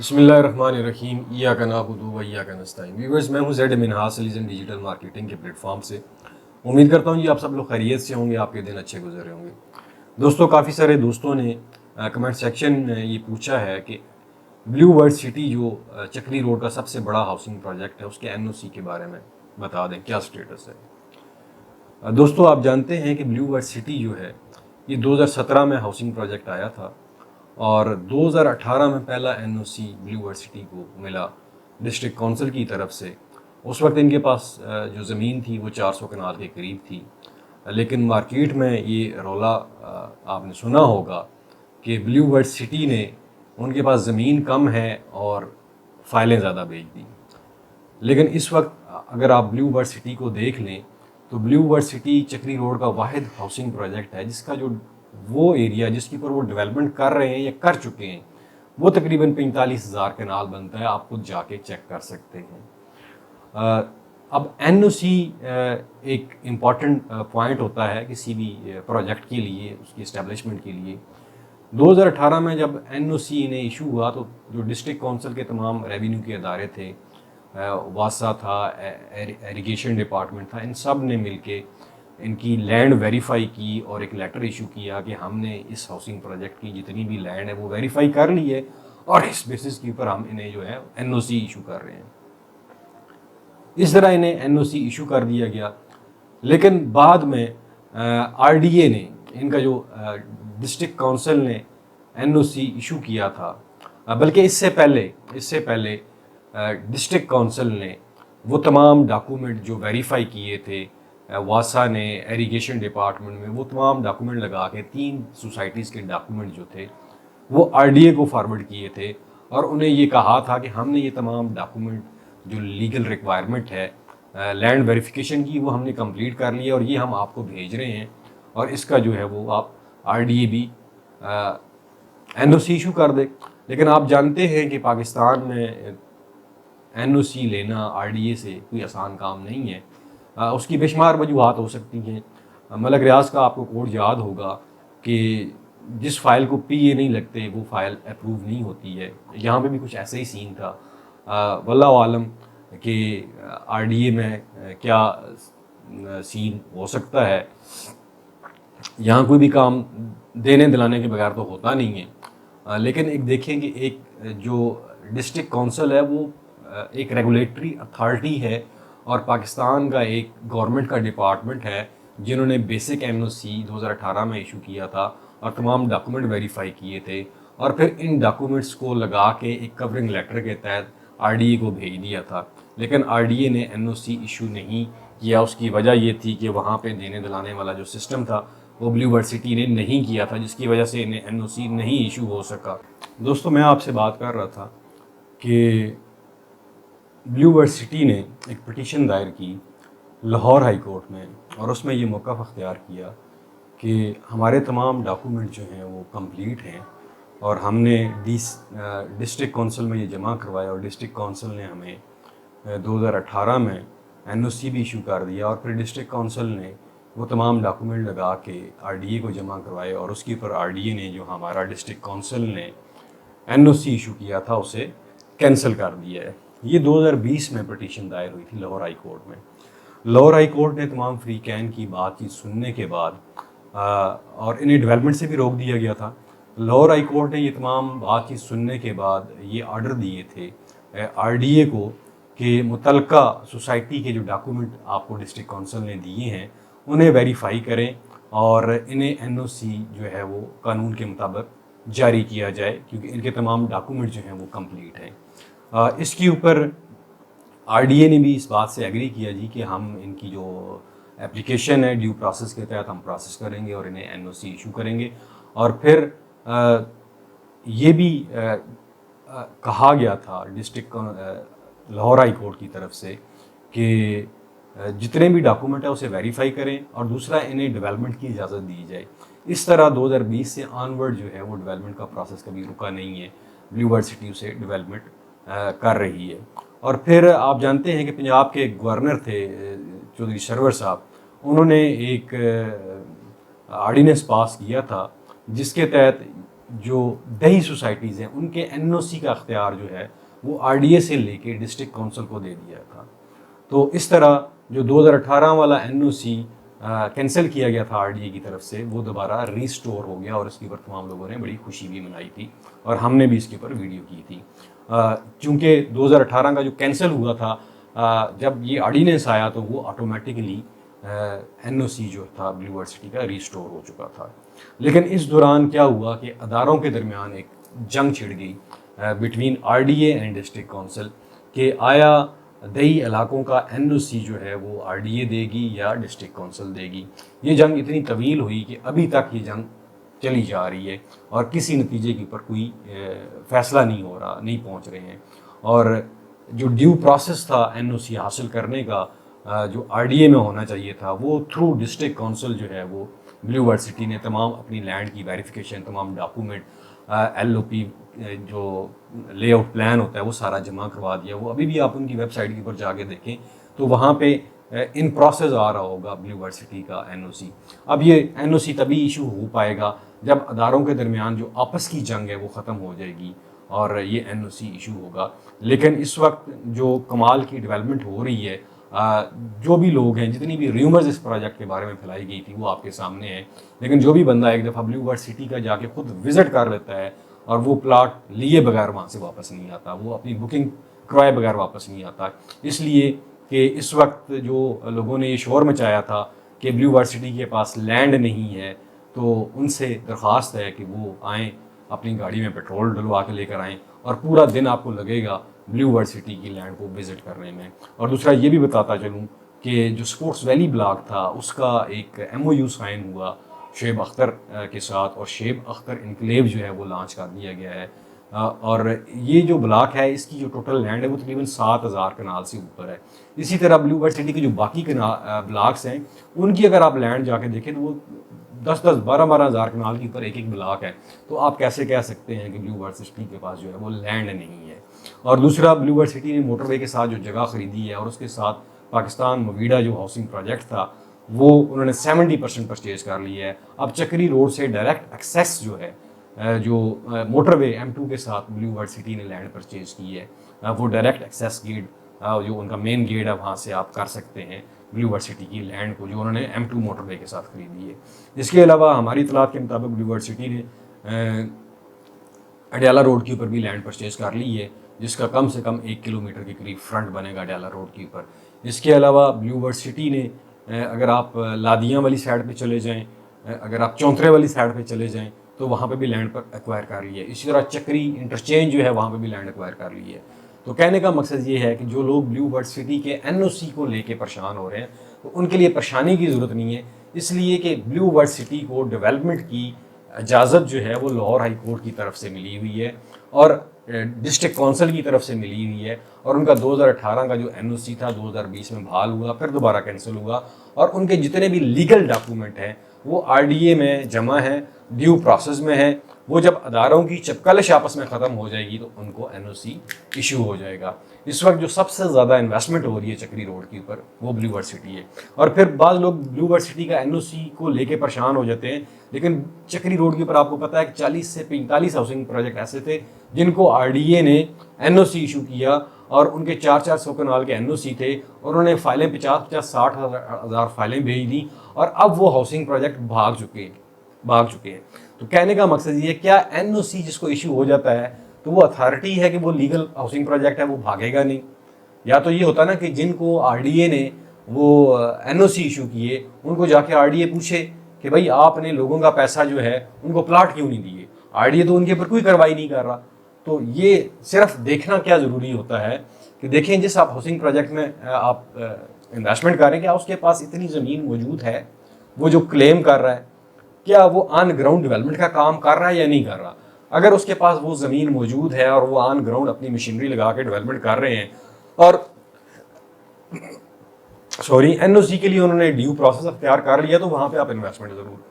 बिस्मिल्लाहिर्रहमानिर्रहीम इय्याका नअबुदु व इय्याका नस्तईन। व्यूअर्स, मैं हूं Z Minhas solution digital marketing के प्लेटफॉर्म से। उम्मीद करता हूं जी आप सब लोग खैरियत से होंगे, आपके दिन अच्छे गुजर रहे होंगे। दोस्तों, काफ़ी सारे दोस्तों ने कमेंट सेक्शन में ये पूछा है कि ब्लू वर्ल्ड सिटी जो चक्री रोड का सबसे बड़ा हाउसिंग प्रोजेक्ट है, उसके एनओसी के बारे में बता दें, क्या स्टेटस है। दोस्तों, आप जानते हैं कि ब्लू वर्ल्ड सिटी जो है ये 2017 में हाउसिंग प्रोजेक्ट आया था और 2018 में पहला एनओसी ब्लू वर्ल्ड सिटी को मिला डिस्ट्रिक्ट काउंसिल की तरफ से। उस वक्त इनके पास जो ज़मीन थी वो 400 कनाल के करीब थी, लेकिन मार्केट में ये रौला आपने सुना होगा कि ब्लू वर्ल्ड सिटी ने उनके पास ज़मीन कम है और फाइलें ज़्यादा बेच दी। लेकिन इस वक्त अगर आप ब्लू वर्ल्ड सिटी को देख लें तो ब्लू वर्ल्ड सिटी चक्री रोड का वाहिद हाउसिंग प्रोजेक्ट है जिसका जो वो एरिया जिसके ऊपर वो डेवलपमेंट कर रहे हैं या कर चुके हैं वो तकरीबन 45,000 कनाल बनता है। आप खुद जाके चेक कर सकते हैं। अब एनओसी एक इम्पॉर्टेंट पॉइंट होता है किसी भी प्रोजेक्ट के लिए, उसकी इस्टेब्लिशमेंट के लिए। 2018 में जब एनओसी इन्हें इशू हुआ तो जो डिस्ट्रिक्ट काउंसिल के तमाम रेवेन्यू के इदारे थे, वासा था, इरिगेशन डिपार्टमेंट था, इन सब ने मिलके इनकी लैंड वेरीफाई की और एक लेटर इशू किया कि हमने इस हाउसिंग प्रोजेक्ट की जितनी भी लैंड है वो वेरीफाई कर ली है और इस बेसिस के ऊपर हम इन्हें जो है एनओसी इशू कर रहे हैं। इस तरह इन्हें एनओसी इशू कर दिया गया। लेकिन बाद में आरडीए ने, इनका जो डिस्ट्रिक्ट काउंसिल ने एनओसी इशू किया था, बल्कि इससे पहले डिस्ट्रिक्ट काउंसिल ने वो तमाम डॉक्यूमेंट जो वेरीफाई किए थे, वासा ने, इरिगेशन डिपार्टमेंट में वो तमाम डॉक्यूमेंट लगा के 3 सोसाइटीज़ के डॉक्यूमेंट जो थे वो आरडीए को फॉरवर्ड किए थे और उन्हें ये कहा था कि हमने ये तमाम डॉक्यूमेंट जो लीगल रिक्वायरमेंट है लैंड वेरिफिकेशन की वो हमने कंप्लीट कर लिया और ये हम आपको भेज रहे हैं और इसका जो है वो आप आरडीए भी एनओसी इशू कर दे। लेकिन आप जानते हैं कि पाकिस्तान में एनओसी लेना आरडीए से कोई आसान काम नहीं है। उसकी बेशुमार वजूहात हो सकती हैं। मलक रियाज का आपको कोड याद होगा कि जिस फाइल को पीए नहीं लगते वो फाइल अप्रूव नहीं होती है। यहाँ पे भी कुछ ऐसा ही सीन था। वल्लाहु आलम कि आरडीए में क्या सीन हो सकता है। यहाँ कोई भी काम देने दिलाने के बगैर तो होता नहीं है। लेकिन एक देखें कि एक जो डिस्ट्रिक्ट काउंसिल है वो एक रेगुलेटरी अथॉरिटी है और पाकिस्तान का एक गवर्नमेंट का डिपार्टमेंट है जिन्होंने बेसिक एनओसी 2018 में इशू किया था और तमाम डॉक्यूमेंट वेरीफाई किए थे और फिर इन डॉक्यूमेंट्स को लगा के एक कवरिंग लेटर के तहत आरडीए को भेज दिया था। लेकिन आरडीए ने एनओसी इशू नहीं किया। उसकी वजह ये थी कि वहाँ पे देने दिलाने वाला जो सिस्टम था वो ब्लू वर्ल्ड सिटी ने नहीं किया था, जिसकी वजह से इन्हें एनओसी नहीं इशू हो सका। दोस्तों, मैं आपसे बात कर रहा था कि ब्लू वर्ल्ड सिटी ने एक पिटीशन दायर की लाहौर हाई कोर्ट में और उसमें ये मौक़िफ़ अख्तियार किया कि हमारे तमाम डॉक्यूमेंट जो हैं वो कंप्लीट हैं और हमने डिस्ट्रिक्ट काउंसिल में ये जमा करवाया और डिस्ट्रिक्ट काउंसिल ने हमें 2018 में एनओसी भी इशू कर दिया और फिर डिस्ट्रिक्ट काउंसिल ने वो तमाम डॉक्यूमेंट लगा के आरडीए को जमा करवाए और उसके ऊपर आरडीए ने जो हमारा डिस्ट्रिक्ट काउंसिल ने एनओसी इशू किया था उसे कैंसिल कर दिया है। ये 2020 में पिटीशन दायर हुई थी लाहौर हाई कोर्ट में। लाहौर हाई कोर्ट ने तमाम फ्री कैन की बातचीत सुनने के बाद और इन्हें डेवलपमेंट से भी रोक दिया गया था। लाहौर हाई कोर्ट ने ये तमाम बातचीत सुनने के बाद ये आर्डर दिए थे आरडीए को कि मुतलका सोसाइटी के जो डॉक्यूमेंट आपको डिस्ट्रिक्ट काउंसिल ने दिए हैं उन्हें वेरीफाई करें और इन्हें एनओसी जो है वो कानून के मुताबिक जारी किया जाए, क्योंकि इनके तमाम डॉक्यूमेंट जो हैं वो कंप्लीट हैं। इसके ऊपर आरडीए ने भी इस बात से एग्री किया जी कि हम इनकी जो एप्लीकेशन है ड्यू प्रोसेस के तहत हम प्रोसेस करेंगे और इन्हें एनओसी इशू करेंगे। और फिर ये भी कहा गया था डिस्ट्रिक्ट लाहौर हाई कोर्ट की तरफ से कि जितने भी डॉक्यूमेंट है उसे वेरीफाई करें और दूसरा इन्हें डेवलपमेंट की इजाज़त दी जाए। इस तरह 2020 से ऑनवर्ड जो है वो डेवलपमेंट का प्रोसेस कभी रुका नहीं है। ब्लू वर्ल्ड सिटी उसे डेवलपमेंट कर रही है। और फिर आप जानते हैं कि पंजाब के गवर्नर थे चौधरी सरवर साहब, उन्होंने एक आर्डीनेंस पास किया था जिसके तहत जो दही सोसाइटीज़ हैं उनके एनओसी का अख्तियार जो है वो आरडीए से लेके डिस्ट्रिक्ट काउंसिल को दे दिया था। तो इस तरह जो 2018 वाला एनओसी कैंसिल किया गया था आरडीए की तरफ से, वो दोबारा रीस्टोर हो गया और इसके ऊपर तमाम लोगों ने बड़ी खुशी भी मनाई थी और हमने भी इसके ऊपर वीडियो की थी। चूँकि 2018 का जो कैंसिल हुआ था, जब ये ऑर्डिनेंस आया तो वो ऑटोमेटिकली एनओसी जो था ब्लू वर्ल्ड सिटी का रीस्टोर हो चुका था। लेकिन इस दौरान क्या हुआ कि अदारों के दरमियान एक जंग छिड़ गई between RDA and district council कि आया दही इलाकों का एनओसी जो है वो आरडीए देगी या डिस्ट्रिक्ट काउंसिल देगी। ये जंग इतनी तवील हुई कि अभी तक ये जंग चली जा रही है और किसी नतीजे के ऊपर कोई फैसला नहीं हो रहा, नहीं पहुंच रहे हैं। और जो ड्यू प्रोसेस था एनओसी हासिल करने का, जो आरडीए में होना चाहिए था, वो थ्रू डिस्ट्रिक्ट काउंसिल जो है वो ब्लू वर्ल्ड सिटी ने तमाम अपनी लैंड की वेरिफिकेशन, तमाम डॉक्यूमेंट, एलओपी जो लेआउट प्लान होता है वो सारा जमा करवा दिया। वो अभी भी आप उनकी वेबसाइट के ऊपर जाके देखें तो वहाँ पे इन प्रोसेस आ रहा होगा ब्लू वर्ल्ड सिटी का एनओसी। अब ये एनओसी तभी इशू हो पाएगा जब अदारों के दरमियान जो आपस की जंग है वो ख़त्म हो जाएगी और ये एनओसी इशू होगा। लेकिन इस वक्त जो कमाल की डेवलपमेंट हो रही है, जो भी लोग हैं, जितनी भी र्यूमर्स इस प्रोजेक्ट के बारे में फैलाई गई थी वो आपके सामने है। लेकिन जो भी बंदा एक दफ़ा ब्लू वर्ल्ड सिटी का जाके खुद विज़िट कर लेता है और वो प्लाट लिए बगैर वहाँ से वापस नहीं आता, वो अपनी बुकिंग करवाए बगैर वापस नहीं आता। इसलिए कि इस वक्त जो लोगों ने ये शोर मचाया था कि ब्लू वर्ल्ड सिटी के पास लैंड नहीं है, तो उनसे दरख्वास्त है कि वो आएँ, अपनी गाड़ी में पेट्रोल डलवा के लेकर आएँ और पूरा दिन आपको लगेगा ब्लू वर्ल्ड सिटी की लैंड को विज़िट करने में। और दूसरा ये भी बताता चलूँ कि जो स्पोर्ट्स वैली ब्लॉक था उसका एक एमओयू साइन हुआ शुएब अख्तर के साथ और शुएब अख्तर इनक्लेव जो है वो लॉन्च कर दिया गया है। और ये जो ब्लॉक है इसकी जो टोटल लैंड है वो तकरीबन 7000 कनाल से ऊपर है। इसी तरह ब्लू वर्ल्ड सिटी के जो बाकी ब्लॉक्स हैं उनकी अगर आप लैंड जाके देखें तो वो 10-10, 12-12 हज़ार कनाल के ऊपर एक एक ब्लॉक है। तो आप कैसे कह सकते हैं कि ब्लू वर्ल्ड सिटी के पास जो है वो लैंड नहीं है। और दूसरा, ब्लू वर्ल्ड सिटी ने मोटरवे के साथ जो जगह खरीदी है और उसके साथ पाकिस्तान मवीडा जो हाउसिंग प्रोजेक्ट था वो उन्होंने 70% परचेज कर लिया है। अब चक्री रोड से डायरेक्ट एक्सेस जो है, जो मोटरवे M2 के साथ ब्लू वर्ल्ड सिटी ने लैंड परचेज की है, वो डायरेक्ट एक्सेस गेट जो उनका मेन गेट है वहाँ से आप कर सकते हैं ब्लू वर्ल्ड सिटी की लैंड को, जो उन्होंने M2 मोटरवे के साथ खरीदी है। इसके अलावा हमारी इतलात के मुताबिक ब्लू वर्ल्ड सिटी ने अडयाला रोड के ऊपर भी लैंड परचेज कर ली है, जिसका कम से कम 1 किलोमीटर के करीब फ्रंट बनेगा अडयाला रोड के ऊपर। इसके अलावा ब्लू वर्ल्ड सिटी ने, अगर आप लादियाँ वाली साइड पे चले जाएं, अगर आप चौंतरे वाली साइड पे चले जाएं तो वहाँ पे भी लैंड पर एक्वायर कर ली है। इसी तरह चक्री इंटरचेंज जो है वहाँ पे भी लैंड एक्वायर कर ली है। तो कहने का मकसद ये है कि जो लोग ब्लू वर्ल्ड सिटी के एनओसी को लेके परेशान हो रहे हैं तो उनके लिए परेशानी की ज़रूरत नहीं है, इसलिए कि ब्लू वर्ल्ड सिटी को डेवलपमेंट की इजाज़त जो है वो लाहौर हाई कोर्ट की तरफ से मिली हुई है और डिस्ट्रिक्ट काउंसिल की तरफ से मिली हुई है। और उनका 2018 का जो एनओसी था 2020 में बहाल हुआ, फिर दोबारा कैंसिल हुआ और उनके जितने भी लीगल डॉक्यूमेंट हैं वो आरडीए में जमा हैं, ड्यू प्रोसेस में है। वो जब अदारों की चपकलिश आपस में ख़त्म हो जाएगी तो उनको एनओसी इशू हो जाएगा। इस वक्त जो सबसे ज़्यादा इन्वेस्टमेंट हो रही है चक्री रोड के ऊपर वो ब्लू वर्ल्ड सिटी है। और फिर बाद लोग ब्लू वर्ल्ड सिटी का एनओसी को लेके परेशान हो जाते हैं, लेकिन चक्री रोड के ऊपर आपको पता है कि 40 से 45 हाउसिंग प्रोजेक्ट ऐसे थे जिनको आरडीए ने एनओसी इशू किया और उनके 400 कनाल के एनओसी थे और उन्होंने फाइलें 50-60 हज़ार फाइलें भेज दी और अब वो हाउसिंग प्रोजेक्ट भाग चुके हैं। तो कहने का मकसद ये है, क्या एनओसी जिसको इशू हो जाता है तो वो अथॉरिटी है कि वो लीगल हाउसिंग प्रोजेक्ट है वो भागेगा नहीं? या तो ये होता ना कि जिनको आरडीए ने वो एनओसी इशू किए उनको जाके आरडीए पूछे कि भाई आपने लोगों का पैसा जो है उनको प्लाट क्यों नहीं दिए। आरडीए तो उनके ऊपर कोई कार्रवाई नहीं कर रहा। तो ये सिर्फ देखना क्या ज़रूरी होता है कि देखें जिस आप हाउसिंग प्रोजेक्ट में आप इन्वेस्टमेंट करें, क्या उसके पास इतनी ज़मीन मौजूद है, वो जो क्लेम कर रहा है क्या वो ऑन ग्राउंड डेवलपमेंट का काम कर रहा है या नहीं कर रहा। अगर उसके पास वो ज़मीन मौजूद है और वो ऑन ग्राउंड अपनी मशीनरी लगा के डेवलपमेंट कर रहे हैं और एनओसी के लिए उन्होंने ड्यू प्रोसेस अख्तियार कर लिया तो वहाँ पे आप इन्वेस्टमेंट ज़रूर।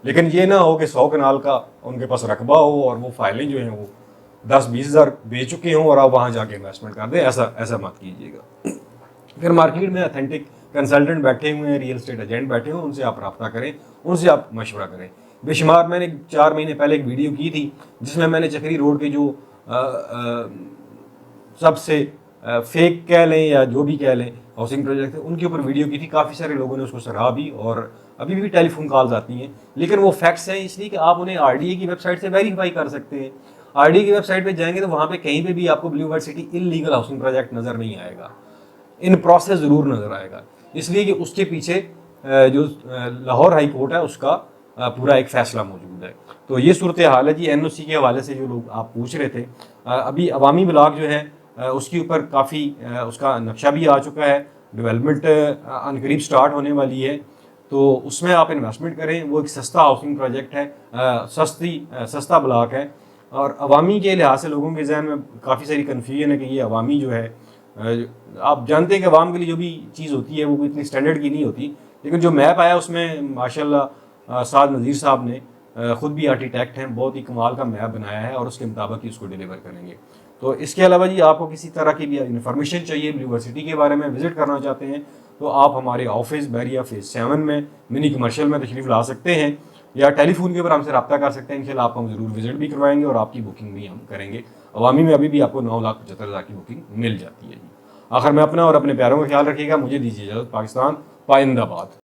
लेकिन ये ना हो कि 100 कनाल का उनके पास रकबा हो और वो फाइलें जो हैं वो 10-20 हज़ार बेच चुके हों और आप वहाँ जाके इन्वेस्टमेंट कर दें। ऐसा मत कीजिएगा। फिर मार्केट में अथेंटिक कंसल्टेंट बैठे हुए हैं, रियल एस्टेट एजेंट बैठे हुए हैं, उनसे आप रब्ता करें, उनसे आप मशवरा करें। बेशुमार मैंने 4 महीने पहले एक वीडियो की थी जिसमें मैंने चक्री रोड के जो सबसे फेक कह लें या जो भी कह लें हाउसिंग प्रोजेक्ट है उनके ऊपर वीडियो की थी। काफ़ी सारे लोगों ने उसको सराहा भी और अभी भी टेलीफोन कॉल्स आती हैं, लेकिन वो फैक्ट्स हैं इसलिए कि आप उन्हें आरडीए की वेबसाइट से वेरीफाई कर सकते हैं। आरडीए की वेबसाइट पे जाएंगे तो वहाँ पे कहीं पे भी आपको blue world city illegal housing project नज़र नहीं आएगा, इन प्रोसेस ज़रूर नज़र आएगा, इसलिए कि उसके पीछे जो लाहौर हाई कोर्ट है उसका पूरा एक फैसला मौजूद है। तो ये सूरत हाल है जी। एनओसी के हवाले से जो लोग आप पूछ रहे थे, अभी अवामी ब्लॉक जो है उसके ऊपर काफ़ी उसका नक्शा भी आ चुका है, डेवलपमेंट अनकरीब स्टार्ट होने वाली है, तो उसमें आप इन्वेस्टमेंट करें। वो एक सस्ता हाउसिंग प्रोजेक्ट है, सस्ता ब्लॉक है, और अवामी के लिहाज से लोगों के जहन में काफ़ी सारी कन्फ्यूजन है कि ये अवामी जो है, आप जानते हैं कि अवाम के लिए जो भी चीज़ होती है वो इतनी स्टैंडर्ड की नहीं होती, लेकिन जो मैप आया उसमें माशाल्लाह साद नज़ीर साहब ने ख़ुद भी आर्किटेक्ट हैं, बहुत ही कमाल का मैप बनाया है और उसके मुताबिक ही उसको डिलीवर करेंगे। तो इसके अलावा जी आपको किसी तरह की भी इन्फॉर्मेशन चाहिए यूनिवर्सिटी के बारे में, विजिट करना चाहते हैं तो आप हमारे ऑफिस बैरिया फेज 7 में मिनी कमर्शियल में तशरीफ़ ला सकते हैं या टेलीफोन के ऊपर हमसे रब्ता कर सकते हैं। इंशाल्लाह आपको हम ज़रूर विजिट भी करवाएंगे और आपकी बुकिंग भी हम करेंगे। अवामी में अभी भी आपको 9,75,000 की बुकिंग मिल जाती है जी। आखिर में अपना और अपने प्यारों का ख्याल रखिएगा। मुझे दीजिए इजाज़त। पाकिस्तान पाइंदाबाद।